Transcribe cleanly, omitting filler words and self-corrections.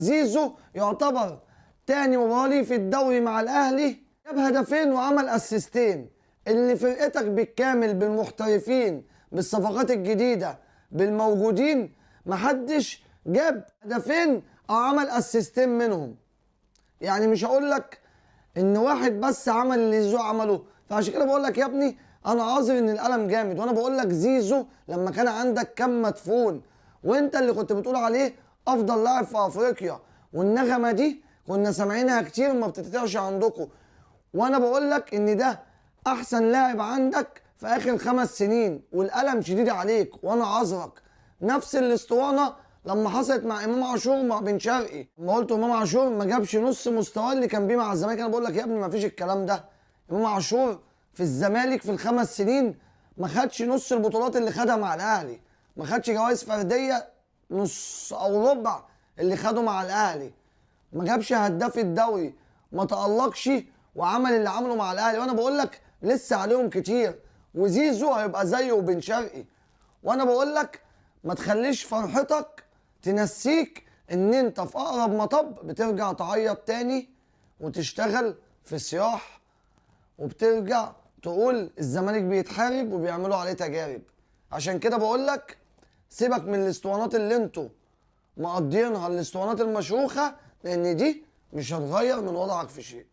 زيزو يعتبر تاني مباراة ليه في الدوري مع الاهلي، جاب هدفين وعمل اسيستين. اللي فرقتك بالكامل بالمحترفين بالصفقات الجديده بالموجودين محدش جاب هدفين او عمل اسيستين منهم. يعني مش هقول لك ان واحد بس عمل اللي زيزو عمله. فعشان كده بقول لك يا ابني انا عاذر ان القلم جامد، وانا بقول لك زيزو لما كان عندك كم مدفون وانت اللي كنت بتقول عليه افضل لاعب في افريقيا، والنغمه دي كنا سامعينها كتير وما بتتقطعش عندكم. وانا بقول لك ان ده احسن لاعب عندك في اخر 5 سنين والقلم شديد عليك وانا عذرك. نفس الاسطوانه لما حصلت مع امام عاشور ومع بن شرقي، لما قلت امام عاشور ما جابش نص مستواه اللي كان بيه مع الزمالك، انا بقول لك يا ابني ما فيش الكلام ده. امام عاشور في الزمالك في ال5 سنين ما خدش نص البطولات اللي خدها مع الاهلي، ما خدش جوائز فرديه نص او ربع اللي خده مع الاهلي، ما جابش هداف الدوري، ما تألقش وعمل اللي عمله مع الاهلي. وانا بقول لك لسه عليهم كتير، وزيزو هيبقى زيه وبن شرقي. وانا بقول لك ما تخليش فرحتك تنسيك ان انت في اقرب مطب بترجع تعيط تاني وتشتغل في صياح، وبترجع تقول الزمالك بيتحارب وبيعملوا عليه تجارب. عشان كده بقول لك سيبك من الاسطوانات اللي انتوا مقضيينها، الاسطوانات المشروخه، لان دي مش هتغير من وضعك في شيء.